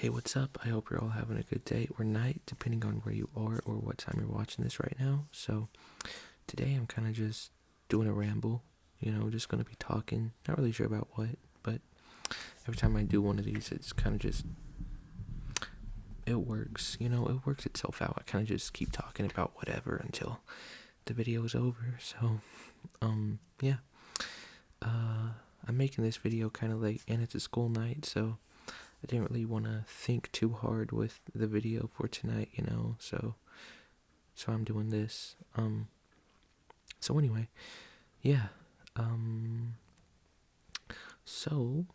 Hey, what's up? I hope you're all having a good day or night, depending on where you are or what time you're watching this right now. So, today I'm kind of just doing a ramble, just going to be talking. Not really sure about what, but every time I do one of these, it's kind of just, it works, it works itself out. I kind of just keep talking about whatever until the video is over. So, yeah. I'm making this video kind of late, and it's a school night, so I didn't really want to think too hard with the video for tonight, so I'm doing this. So anyway, yeah. So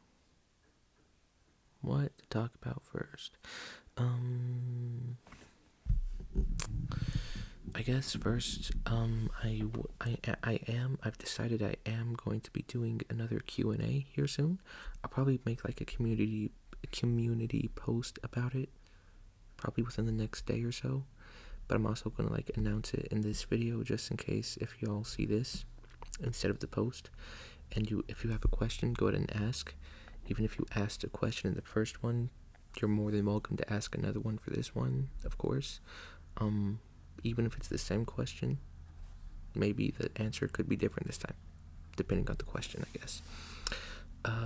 what to talk about first? I guess first, I've decided I am going to be doing another Q&A here soon. I'll probably make like a community post about it, probably within the next day or so. But I'm also gonna like announce it in this video just in case if y'all see this instead of the post. And if you have a question, go ahead and ask. Even if you asked a question in the first one, you're more than welcome to ask another one for this one, of course. Even if it's the same question, maybe the answer could be different this time, depending on the question, I guess.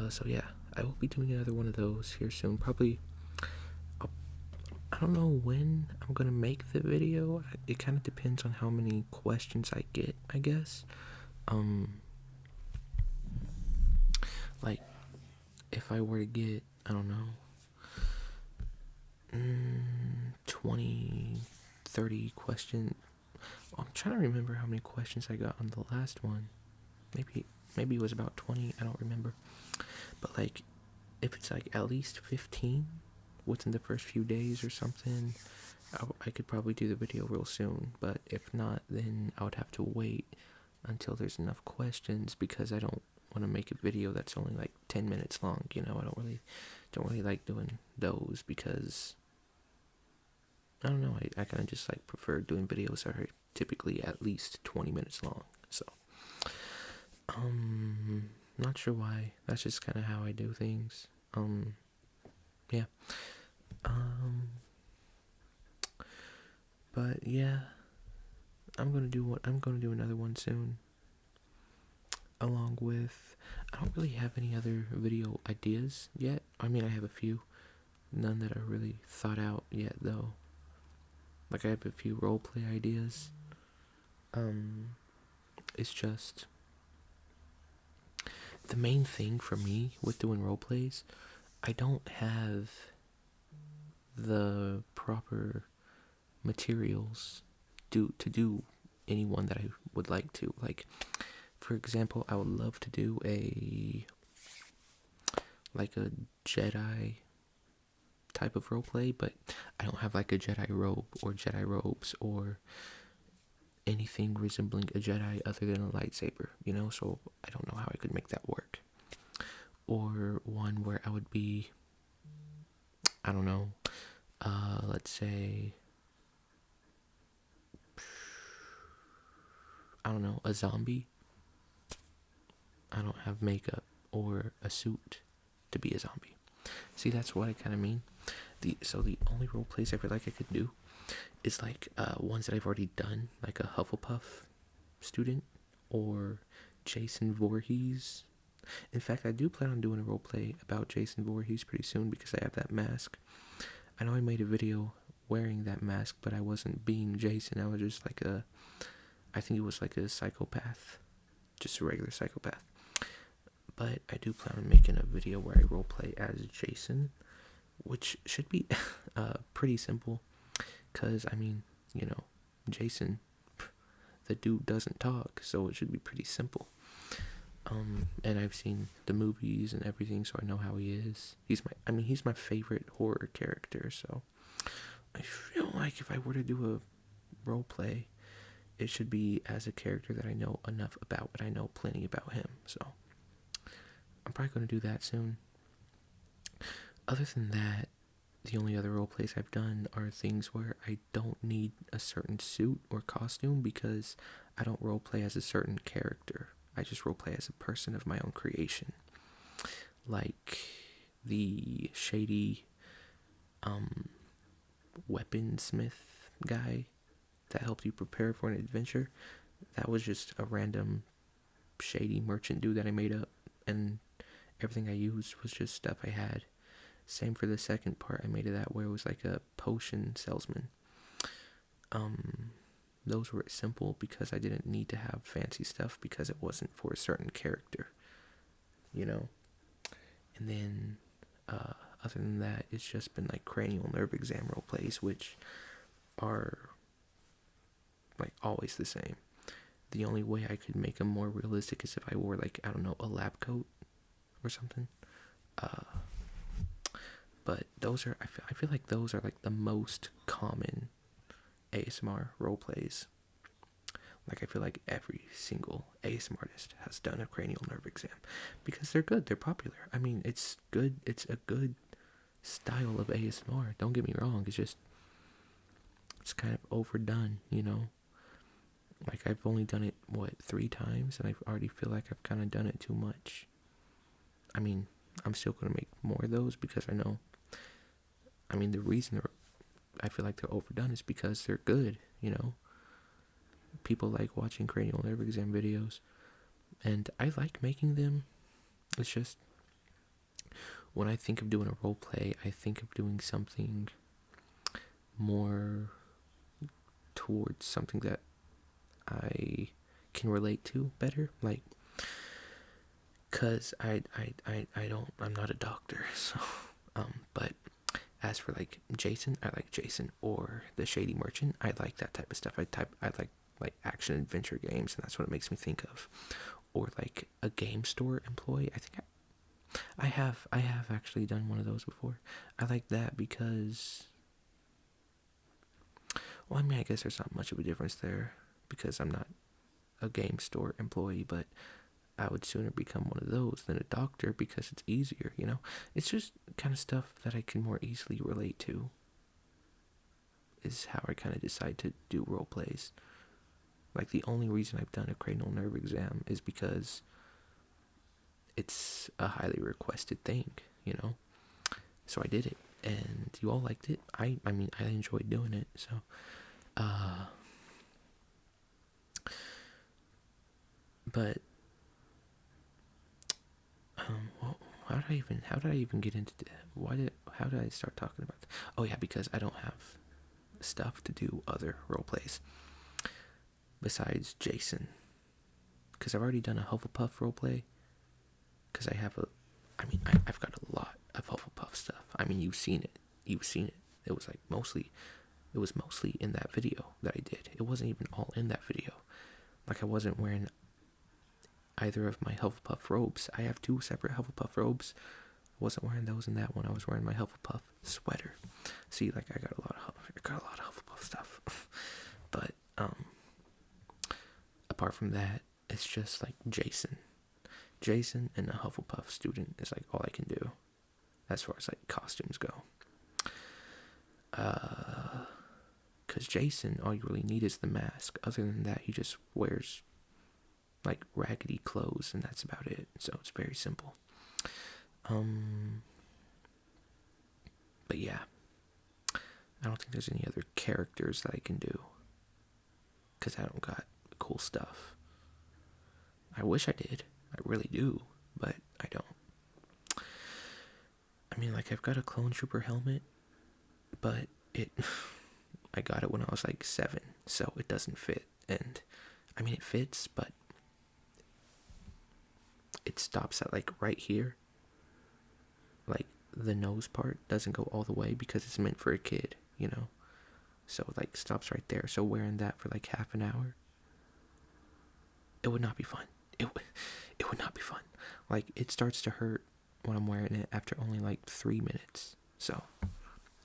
So yeah, I will be doing another one of those here soon. Probably, I don't know when I'm gonna make the video. It kind of depends on how many questions I get, I guess. Like, if I were to get, I don't know, 20, 30 questions. I'm trying to remember how many questions I got on the last one. Maybe it was about 20, I don't remember. But like, if it's like at least 15 within the first few days or something, I could probably do the video real soon. But if not, then I would have to wait until there's enough questions, because I don't want to make a video that's only like 10 minutes long. I don't really like doing those, because I don't know, I kind of just like prefer doing videos that are typically at least 20 minutes long. So not sure why. That's just kind of how I do things. Yeah. But yeah, I'm gonna do another one soon. Along with, I don't really have any other video ideas yet. I mean, I have a few, none that are really thought out yet though. Like, I have a few roleplay ideas. It's just, the main thing for me with doing roleplays, I don't have the proper materials to do any one that I would like to. Like, for example, I would love to do a Jedi type of roleplay, but I don't have like a Jedi robe or Jedi robes or anything resembling a Jedi other than a lightsaber, so I don't know how I could make that work. Or one where I would be, I don't know, let's say, I don't know, a zombie. I don't have makeup or a suit to be a zombie. See, that's what I kind of mean. So the only role plays I feel like I could do is like ones that I've already done, like a Hufflepuff student or Jason Voorhees. In fact, I do plan on doing a role play about Jason Voorhees pretty soon, because I have that mask. I know I made a video wearing that mask, but I wasn't being Jason. I was just like I think it was like a psychopath, just a regular psychopath. But I do plan on making a video where I roleplay as Jason, which should be pretty simple, because, I mean, Jason, the dude doesn't talk, so it should be pretty simple. And I've seen the movies and everything, so I know how he is. He's my favorite horror character, so I feel like if I were to do a roleplay, it should be as a character that I know enough about, but I know plenty about him, so I'm probably going to do that soon. Other than that, the only other role plays I've done are things where I don't need a certain suit or costume, because I don't role play as a certain character. I just role play as a person of my own creation. Like the shady weaponsmith guy that helped you prepare for an adventure. That was just a random shady merchant dude that I made up, and everything I used was just stuff I had. Same for the second part, I made it that where it was like a potion salesman. Those were simple because I didn't need to have fancy stuff because it wasn't for a certain character, you know. And then, other than that, it's just been like cranial nerve exam role plays, which are like always the same. The only way I could make them more realistic is if I wore like, I don't know, a lab coat or something. But those are, I feel like those are like the most common ASMR role plays. Like, I feel like every single ASMR artist has done a cranial nerve exam because they're good, they're popular. I mean, it's good, it's a good style of ASMR. Don't get me wrong, it's kind of overdone, you know. Like, I've only done it, 3 times, and I already feel like I've kind of done it too much. I mean, I'm still going to make more of those because I know, I mean, the reason I feel like they're overdone is because they're good, you know. People like watching cranial nerve exam videos, and I like making them. It's just, when I think of doing a role play, I think of doing something more towards something that I can relate to better, like, cause I'm not a doctor, so, but as for like Jason, I like Jason, or the Shady Merchant, I like that type of stuff. I like action adventure games, and that's what it makes me think of. Or like a game store employee. I think I have actually done one of those before. I like that because, well, I mean, I guess there's not much of a difference there because I'm not a game store employee, but I would sooner become one of those than a doctor because it's easier, you know? It's just kind of stuff that I can more easily relate to, is how I kind of decide to do role plays. Like, the only reason I've done a cranial nerve exam is because it's a highly requested thing, you know? So I did it, and you all liked it. I mean, I enjoyed doing it, so, but, well, how did I even get into that? How did I start talking about that? Oh yeah, because I don't have stuff to do other role plays besides Jason, because I've already done a Hufflepuff roleplay, because I've got a lot of Hufflepuff stuff. I mean, you've seen it, it was mostly in that video that I did. It wasn't even all in that video. Like, I wasn't wearing either of my Hufflepuff robes. I have 2 separate Hufflepuff robes. I wasn't wearing those in that one. I was wearing my Hufflepuff sweater. See, like, I got a lot of Hufflepuff stuff. But apart from that, it's just like Jason and a Hufflepuff student is like all I can do as far as like costumes go. Cause Jason, all you really need is the mask. Other than that, he just wears like raggedy clothes, and that's about it. So it's very simple. But yeah, I don't think there's any other characters that I can do, cause I don't got cool stuff. I wish I did. I really do, but I don't. I mean, like, I've got a clone trooper helmet, but I got it when I was like 7, so it doesn't fit. And I mean, it fits, but it stops at like right here. Like, the nose part doesn't go all the way because it's meant for a kid, you know? So it like stops right there. So wearing that for like half an hour, it would not be fun. It would not be fun. Like, it starts to hurt when I'm wearing it after only like 3 minutes. So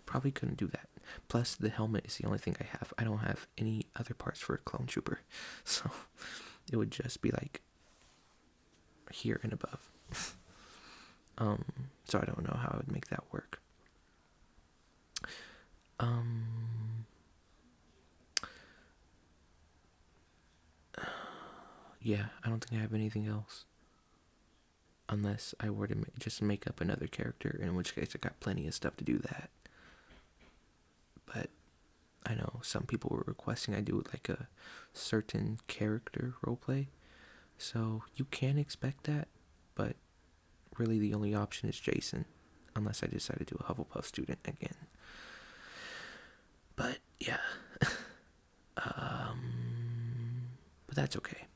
probably couldn't do that. Plus, the helmet is the only thing I have. I don't have any other parts for a clone trooper. So it would just be like here and above. So I don't know how I would make that work. Yeah, I don't think I have anything else. Unless I were to just make up another character, in which case I got plenty of stuff to do that. I know some people were requesting I do like a certain character roleplay, so you can expect that, but really the only option is Jason, unless I decide to do a Hufflepuff student again. But yeah, but that's okay.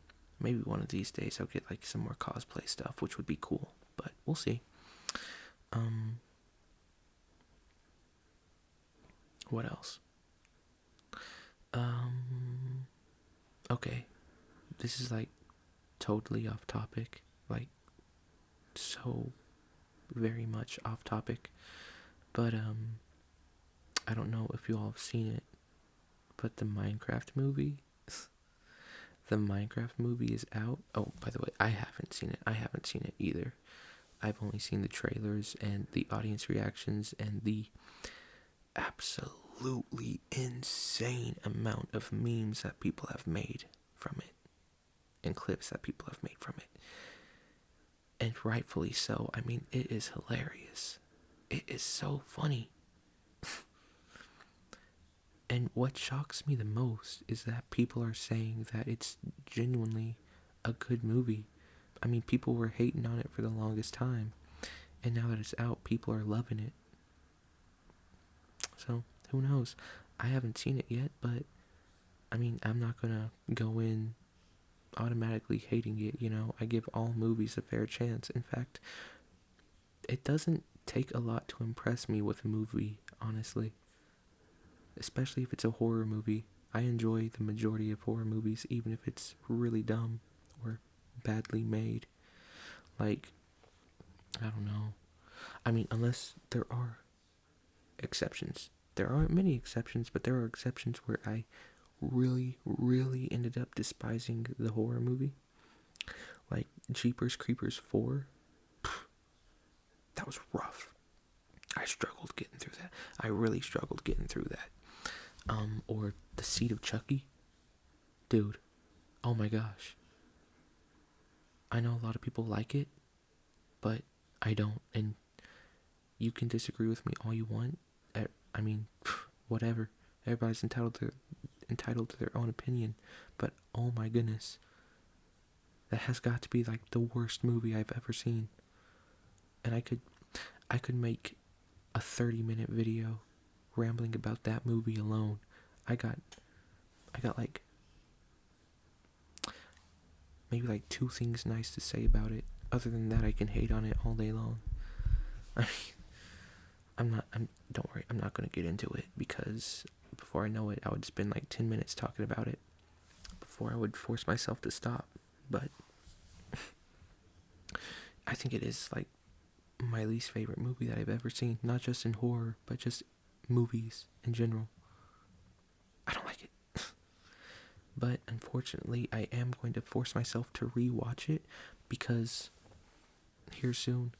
Maybe one of these days I'll get like some more cosplay stuff, which would be cool, but we'll see. What else? Okay, this is like totally off topic, like so very much off topic, but I don't know if you all have seen it, but the Minecraft movie, the Minecraft movie is out. Oh, by the way, I haven't seen it. I haven't seen it either. I've only seen the trailers and the audience reactions and the absolutely insane amount of memes that people have made from it and clips that people have made from it. And rightfully so. I mean, it is hilarious. It is so funny. And what shocks me the most is that people are saying that it's genuinely a good movie. I mean, people were hating on it for the longest time, and now that it's out, people are loving it. So, who knows? I haven't seen it yet, but I mean, I'm not gonna go in automatically hating it, you know? I give all movies a fair chance. In fact, it doesn't take a lot to impress me with a movie, honestly. Especially if it's a horror movie. I enjoy the majority of horror movies, even if it's really dumb or badly made. Like, I don't know. I mean, unless there are exceptions. There aren't many exceptions, but there are exceptions where I really, really ended up despising the horror movie. Like Jeepers Creepers 4. That was rough. I struggled getting through that. I really struggled getting through that. Or The Seed of Chucky. Dude, oh my gosh. I know a lot of people like it, but I don't, and you can disagree with me all you want. I mean, whatever. Everybody's entitled to their own opinion, but oh my goodness. That has got to be like the worst movie I've ever seen. And I could make a 30-minute video rambling about that movie alone. I got like maybe like 2 things nice to say about it. Other than that, I can hate on it all day long. I mean, don't worry, I'm not gonna get into it, because before I know it, I would spend like 10 minutes talking about it before I would force myself to stop. But I think it is like my least favorite movie that I've ever seen, not just in horror, but just movies in general. I don't like it. But unfortunately, I am going to force myself to rewatch it, because here soon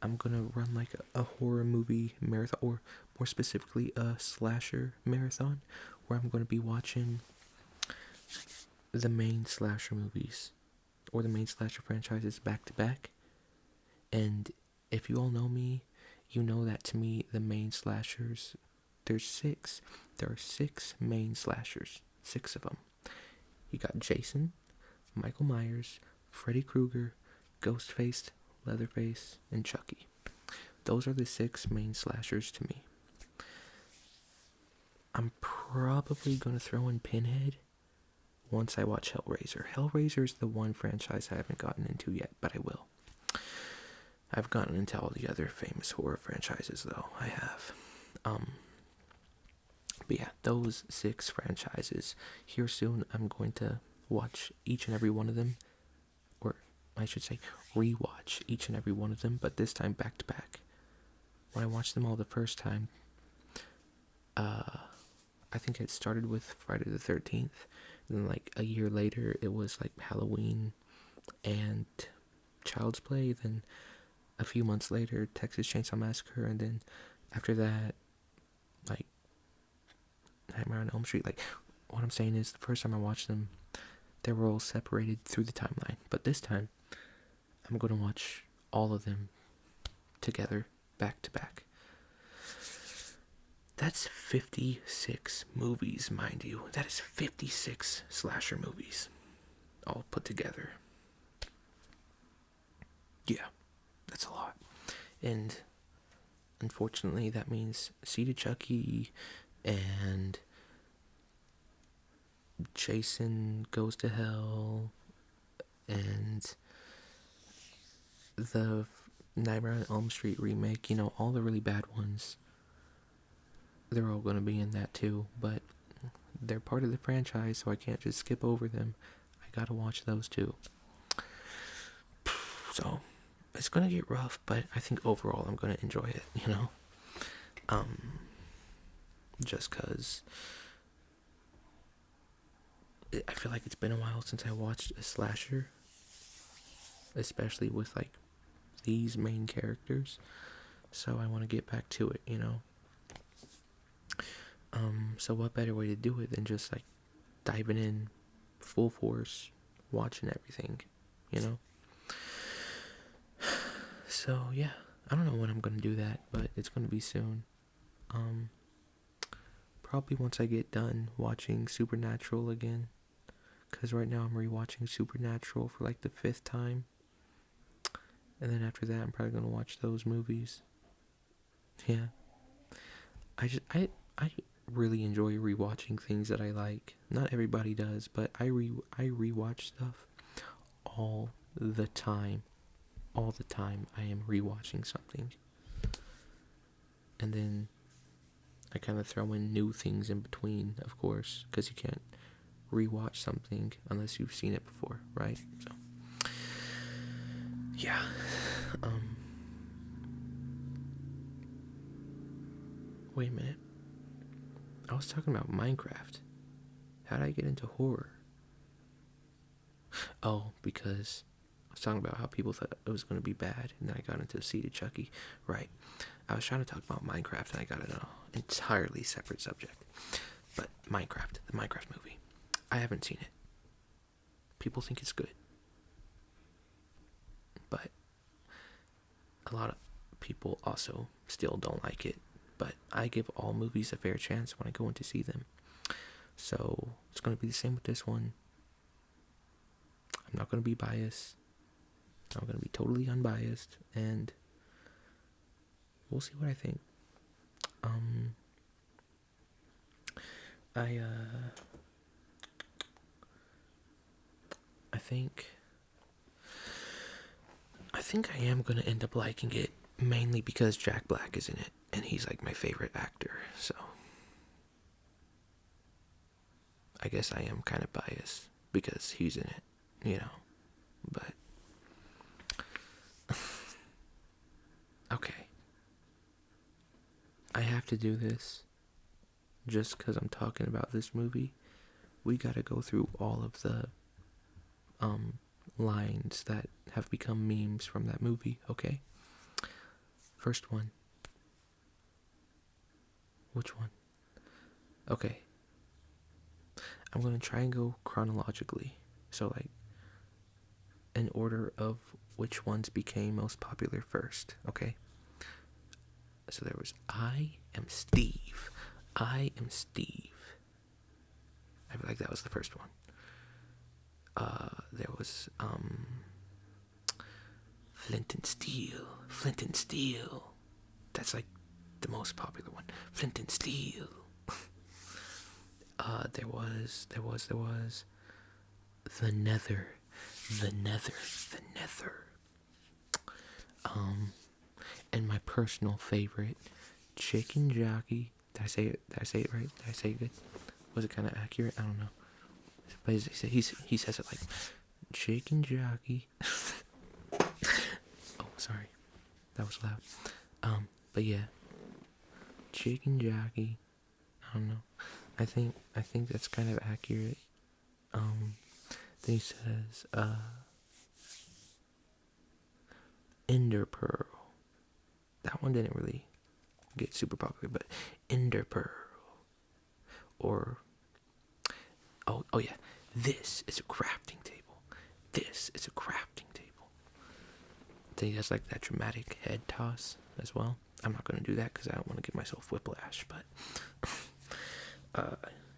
I'm gonna run like a horror movie marathon, or more specifically a slasher marathon, where I'm gonna be watching the main slasher movies or the main slasher franchises back to back. And if you all know me, you know that to me the main slashers, there are 6 main slashers, 6 of them. You got Jason, Michael Myers, Freddy Krueger, Ghostface, Leatherface, and Chucky. Those are the 6 main slashers to me. I'm probably going to throw in Pinhead once I watch Hellraiser. Hellraiser is the one franchise I haven't gotten into yet, but I will. I've gotten into all the other famous horror franchises, though. I have. But yeah, those 6 franchises. Here soon, I'm going to watch each and every one of them. Or, I should say, rewatch each and every one of them, but this time back to back. When I watched them all the first time, I think it started with Friday the 13th. And then, like, a year later, it was, like, Halloween and Child's Play. Then, a few months later, Texas Chainsaw Massacre. And then, after that, like, Nightmare on Elm Street. Like, what I'm saying is, the first time I watched them, they were all separated through the timeline. But this time, I'm going to watch all of them together, back to back. That's 56 movies, mind you. That is 56 slasher movies, all put together. Yeah, that's a lot. And unfortunately, that means Seed of Chucky and Jason Goes to Hell and the Nightmare on Elm Street remake, all the really bad ones. They're all going to be in that too, but they're part of the franchise, so I can't just skip over them. I gotta watch those too. So, it's going to get rough, but I think overall I'm going to enjoy it, Just because I feel like it's been a while since I watched a slasher, especially with, like, these main characters. So I want to get back to it, So what better way to do it than just, like, diving in full force, watching everything, So, yeah, I don't know when I'm going to do that, but it's going to be soon. Probably once I get done watching Supernatural again, because right now I'm rewatching Supernatural for, like, the 5th time. And then after that, I'm probably going to watch those movies. Yeah. I really enjoy rewatching things that I like. Not everybody does, but I rewatch stuff all the time. All the time I am rewatching something. And then I kind of throw in new things in between, of course, because you can't rewatch something unless you've seen it before, right? So, yeah. Wait a minute. I was talking about Minecraft. How did I get into horror? Oh, because I was talking about how people thought it was going to be bad, and then I got into Seed of Chucky. Right. I was trying to talk about Minecraft, and I got into an entirely separate subject. But Minecraft, the Minecraft movie. I haven't seen it. People think it's good. But a lot of people also still don't like it. But I give all movies a fair chance when I go in to see them. So it's going to be the same with this one. I'm not going to be biased. I'm going to be totally unbiased. And we'll see what I think. I think I am going to end up liking it, mainly because Jack Black is in it, and he's, like, my favorite actor, so I guess I am kind of biased because he's in it, but okay. I have to do this just because I'm talking about this movie. We gotta go through all of the lines that have become memes from that movie, okay? First one. Which one? Okay. I'm gonna try and go chronologically. So, like, in order of which ones became most popular first, okay? So there was I am Steve. I am Steve. I feel like that was the first one. There was Flint and Steel. Flint and Steel. That's, like, the most popular one. Flint and Steel. There was the Nether. The Nether. And my personal favorite, Chicken Jockey. Did I say it right? Did I say it good? Was it kind of accurate? I don't know. But he says it like, Chicken Jockey. Oh, sorry. That was loud. But yeah. Chicken Jockey. I don't know. I think that's kind of accurate. Then he says, Ender Pearl. That one didn't really get super popular, but Ender Pearl. Or, oh yeah, this is a crafting table. This is a crafting table. Then he does, like, that dramatic head toss as well. I'm not gonna do that because I don't want to give myself whiplash. But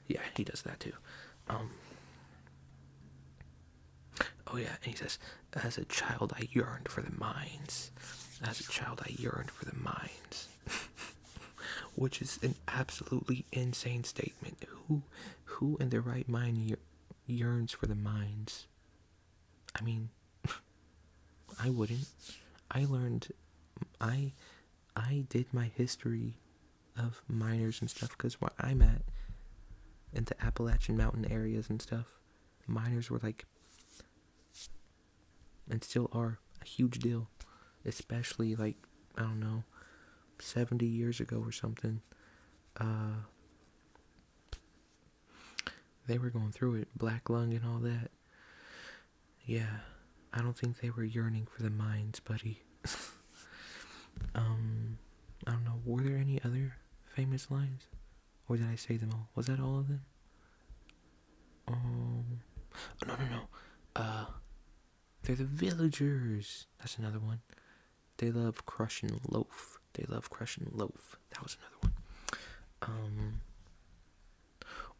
yeah, he does that too. Oh yeah, and he says, as a child I yearned for the mines. As a child I yearned for the mines. Which is an absolutely insane statement. Who in their right mind yearns for the mines? I mean, I wouldn't. I learned, I I did my history of miners and stuff because where I'm at, in the Appalachian Mountain areas and stuff, miners were like, and still are, a huge deal. Especially like, I don't know, 70 years ago or something. They were going through it, black lung and all that. Yeah, I don't think they were yearning for the mines, buddy. I don't know, were there any other famous lines? Or did I say them all? Was that all of them? Oh, no, no, no. They're the villagers. That's another one. They love crushing loaf. They love crushing loaf. That was another one.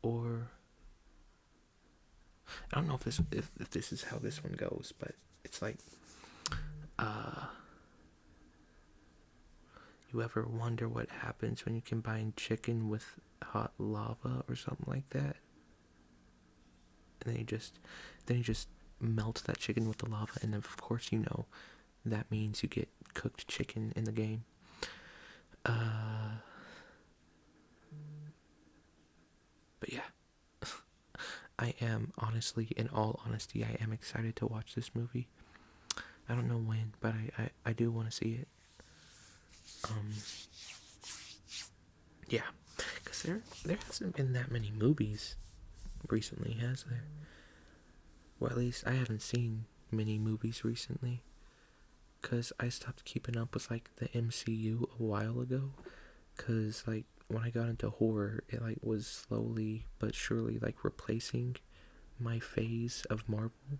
Or I don't know if this is how this one goes, but it's like, you ever wonder what happens when you combine chicken with hot lava or something like that? And then you just melt that chicken with the lava, and of course that means you get cooked chicken in the game. But yeah. I am, honestly, in all honesty, I am excited to watch this movie. I don't know when, but I do want to see it. Yeah, because there hasn't been that many movies recently, has there? Well, at least I haven't seen many movies recently, because I stopped keeping up with, like, the MCU a while ago, because, like, when I got into horror, it, like, was slowly but surely, like, replacing my phase of Marvel,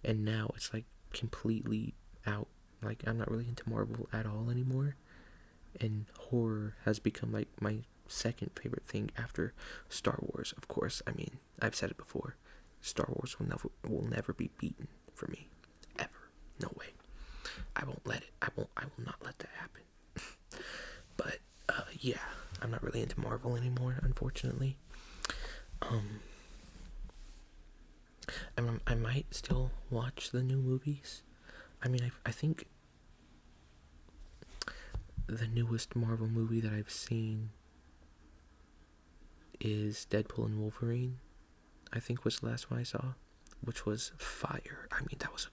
and now it's, like, completely out. Like, I'm not really into Marvel at all anymore, and horror has become, like, my second favorite thing after Star Wars. Of course, I mean, I've said it before, Star Wars will never be beaten for me, ever. No way. I won't let it. I will not let that happen. But yeah, I'm not really into Marvel anymore, unfortunately. I might still watch the new movies. I mean, I think the newest Marvel movie that I've seen is Deadpool and Wolverine. I think was the last one I saw, which was fire. I mean, that was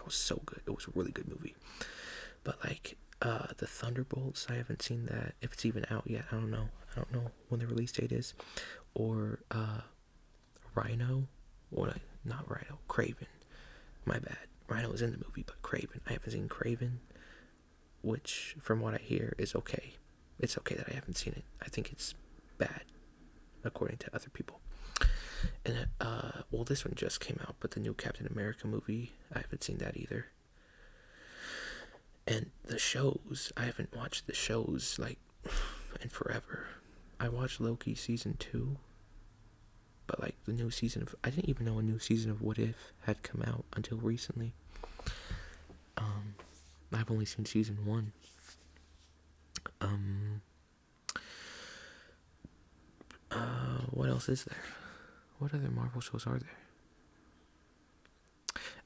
so good. It was a really good movie. But like, the Thunderbolts, I haven't seen that. If it's even out yet, I don't know. I don't know when the release date is. Or Rhino, or not Rhino, Craven. My bad. Rhino was in the movie, but Craven. I haven't seen Craven, which, from what I hear, is okay. It's okay that I haven't seen it. I think it's bad, according to other people. And well, this one just came out, but the new Captain America movie, I haven't seen that either. And the shows, I haven't watched the shows, like, in forever. I watched Loki season 2, but, like, the new season of, I didn't even know a new season of What If had come out until recently. I've only seen season 1. What else is there? What other Marvel shows are there?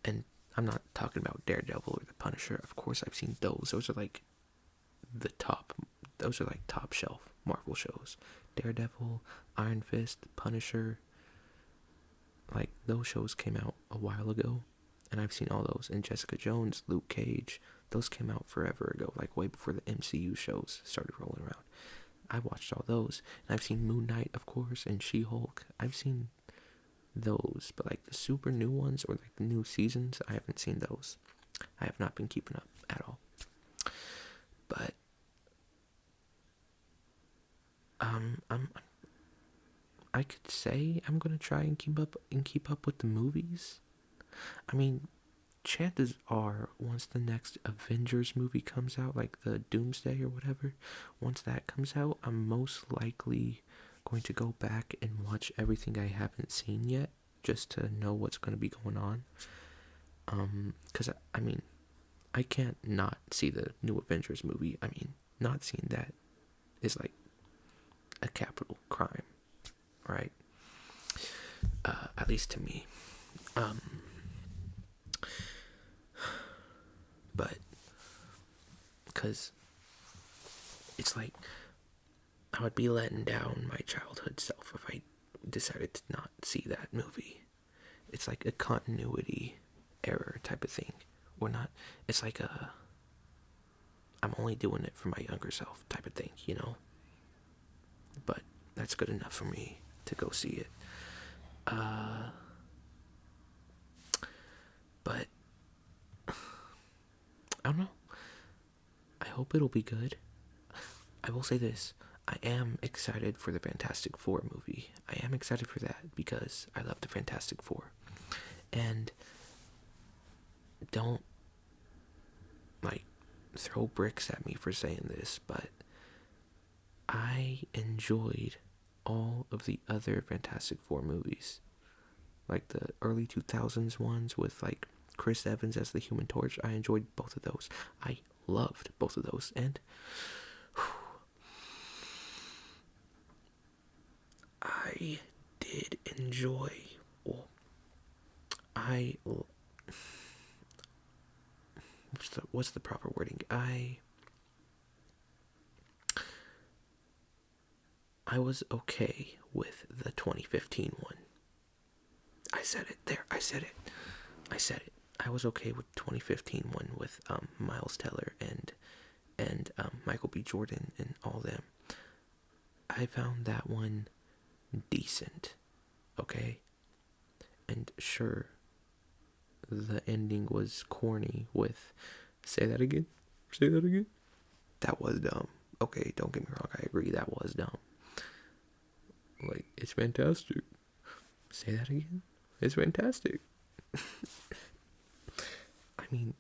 And I'm not talking about Daredevil or the Punisher. Of course, I've seen those. Those are like top shelf Marvel shows. Daredevil, Iron Fist, Punisher. Like, those shows came out a while ago, and I've seen all those. And Jessica Jones, Luke Cage, those came out forever ago, like way before the MCU shows started rolling around. I watched all those, and I've seen Moon Knight, of course, and She-Hulk. I've seen those, but like the super new ones or like the new seasons, I haven't seen those. I have not been keeping up at all. But I could say I'm gonna try and keep up with the movies. I mean, chances are, once the next Avengers movie comes out, like the Doomsday or whatever, once that comes out, I'm most likely going to go back and watch everything I haven't seen yet, just to know what's going to be going on. Because, I mean, I can't not see the new Avengers movie. I mean, not seeing that is like a capital crime, right? At least to me. But, because it's like, I would be letting down my childhood self if I decided to not see that movie. It's like a continuity error type of thing. Or not, it's like I'm only doing it for my younger self type of thing, you know? But that's good enough for me to go see it. But I don't know. I hope it'll be good. I will say this. I am excited for the Fantastic Four movie. I am excited for that because I love the Fantastic Four. And don't, like, throw bricks at me for saying this, but I enjoyed all of the other Fantastic Four movies. Like the early 2000s ones with, like, Chris Evans as the Human Torch. I enjoyed both of those. I loved both of those. And I did enjoy, well, what's the proper wording? I was okay with the 2015 one. I said it there. I said it. I was okay with 2015 one with Miles Teller and Michael B. Jordan and all them. I found that one decent. Okay? And sure, the ending was corny with, say that again? That was dumb. Okay, don't get me wrong, I agree, that was dumb. Like, it's fantastic. Say that again? It's fantastic. I mean,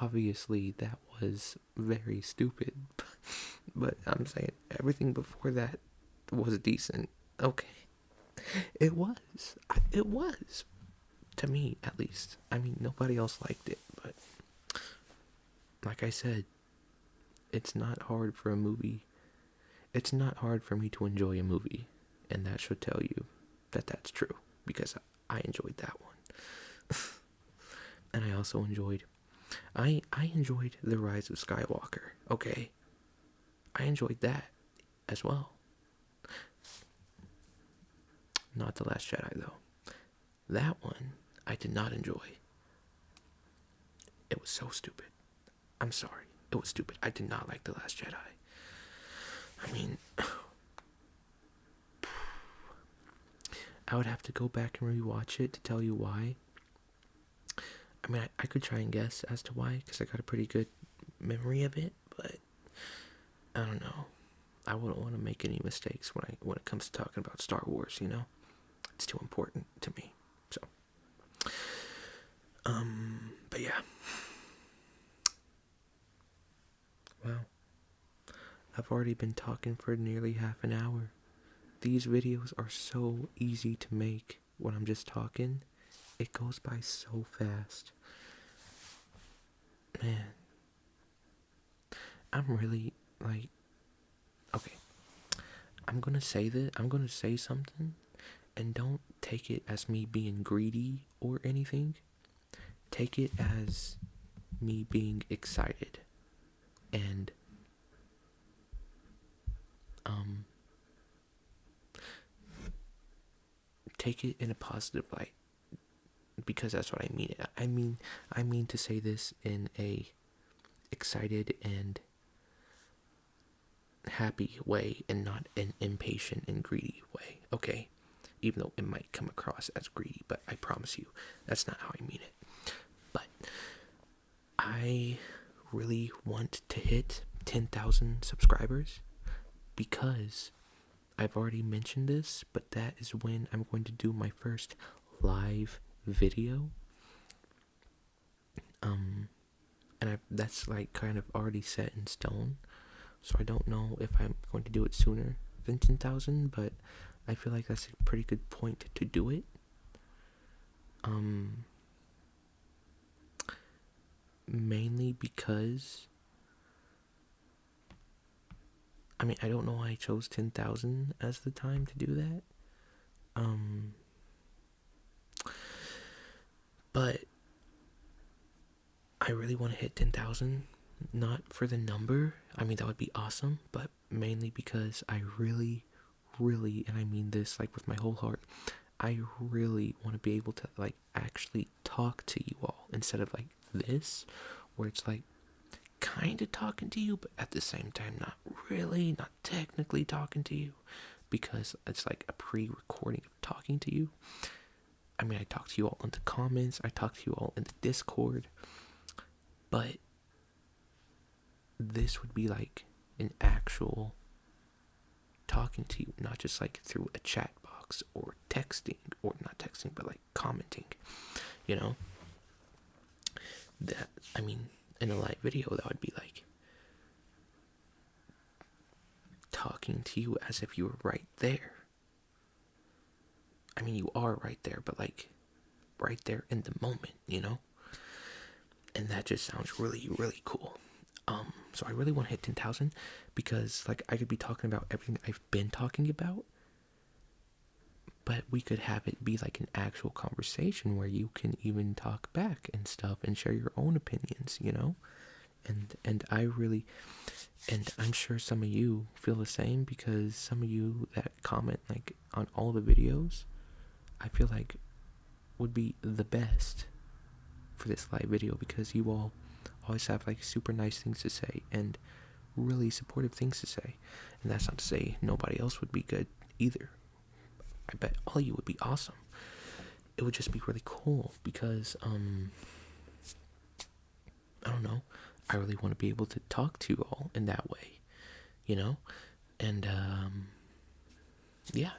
obviously that was very stupid, but I'm saying everything before that was decent. Okay. It was. To me, at least. I mean, nobody else liked it, but like I said, it's not hard for a movie. It's not hard for me to enjoy a movie, and that should tell you that that's true, because I enjoyed that one. And I also enjoyed, I enjoyed The Rise of Skywalker, okay? I enjoyed that as well. Not The Last Jedi, though. That one, I did not enjoy. It was so stupid. I'm sorry. It was stupid. I did not like The Last Jedi. I mean, I would have to go back and rewatch it to tell you why. I mean, I could try and guess as to why, because I got a pretty good memory of it, but I don't know. I wouldn't want to make any mistakes when it comes to talking about Star Wars, you know? It's too important to me. So, but yeah. Wow. I've already been talking for nearly half an hour. These videos are so easy to make when I'm just talking. It goes by so fast. Man. I'm really, like, okay. I'm gonna say something, and don't take it as me being greedy or anything. Take it as me being excited. And take it in a positive light, because that's what I mean. I mean to say this in a excited and happy way, and not an impatient and greedy way, okay? Even though it might come across as greedy, but I promise you, that's not how I mean it. But I really want to hit 10,000 subscribers, because I've already mentioned this, but that is when I'm going to do my first live video. And that's like kind of already set in stone. So I don't know if I'm going to do it sooner than 10,000, but I feel like that's a pretty good point to do it. Mainly because, I mean, I don't know why I chose 10,000 as the time to do that. But I really want to hit 10,000, not for the number. I mean, that would be awesome, but mainly because I really, and I mean this like with my whole heart, I really want to be able to like actually talk to you all instead of like this, where it's like kind of talking to you, but at the same time not really, not technically talking to you, because it's like a pre-recording of talking to you. I mean, I talk to you all in the comments, I talk to you all in the Discord, but this would be like an actual talking to you, not just like through a chat box or texting, or not texting, but like commenting, you know? That, I mean, in a live video, that would be like talking to you as if you were right there. I mean, you are right there, but like right there in the moment, you know? And that just sounds really, really cool. So I really want to hit 10,000 because like I could be talking about everything I've been talking about, but we could have it be like an actual conversation where you can even talk back and stuff and share your own opinions, you know? And I really, and I'm sure some of you feel the same, because some of you that comment like on all the videos, I feel like would be the best for this live video, because you all always have like super nice things to say and really supportive things to say. And that's not to say nobody else would be good either. I bet all you would be awesome. It would just be really cool because I don't know, I really want to be able to talk to you all in that way, you know? And yeah,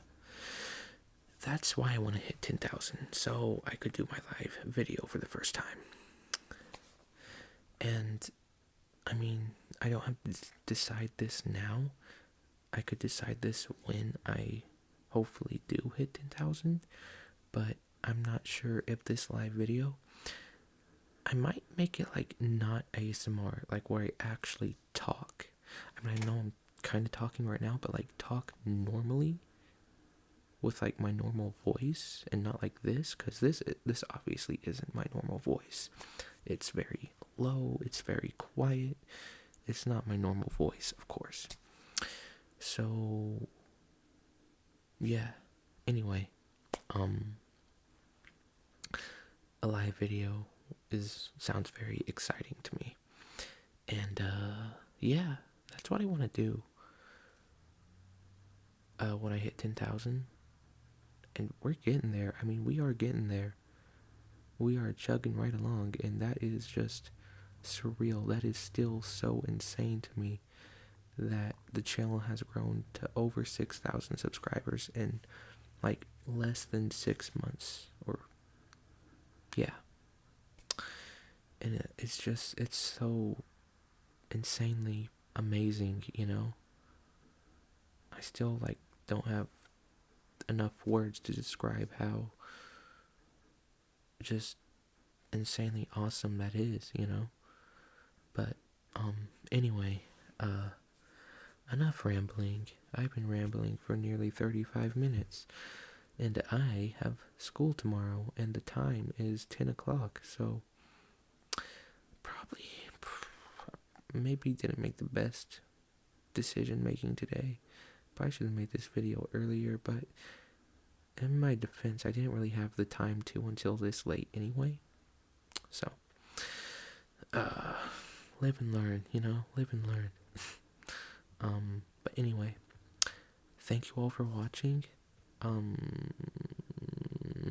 that's why I want to hit 10,000, so I could do my live video for the first time. And I mean, I don't have to decide this now. I could decide this when I hopefully do hit 10,000, but I'm not sure if this live video, I might make it like not ASMR, like where I actually talk. I mean, I know I'm kind of talking right now, but like talk normally with like my normal voice and not like this, because this obviously isn't my normal voice. It's very low, it's very quiet, it's not my normal voice, of course. So yeah, anyway, a live video sounds very exciting to me. And yeah, that's what I want to do when I hit 10,000. And we're getting there. I mean, we are getting there. We are chugging right along, and that is just surreal. That is still so insane to me that the channel has grown to over 6,000 subscribers in like less than 6 months, or yeah. And it's so insanely amazing, you know? I still like don't have enough words to describe how just insanely awesome that is, you know? But anyway, enough rambling. I've been rambling for nearly 35 minutes, and I have school tomorrow, and the time is 10 o'clock, so maybe didn't make the best decision making today. Probably should have made this video earlier, but in my defense, I didn't really have the time to until this late anyway. So, live and learn, you know? Live and learn. But anyway, thank you all for watching.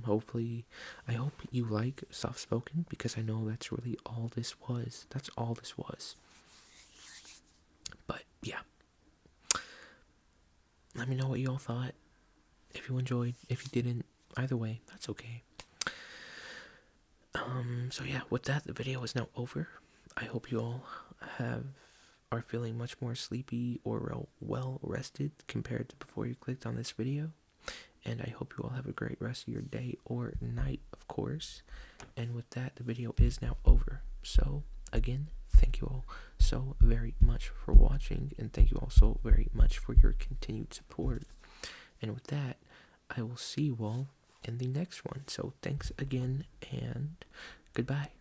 Hopefully, I hope you like soft spoken, because I know that's really all this was. That's all this was. But yeah, let me know what you all thought. If you enjoyed, if you didn't, either way, that's okay. So yeah, with that, the video is now over. I hope you all are feeling much more sleepy or well rested compared to before you clicked on this video. And I hope you all have a great rest of your day or night, of course. And with that, the video is now over. So, again, thank you all so very much for watching. And thank you all so very much for your continued support. And with that, I will see you all in the next one. So, thanks again and goodbye.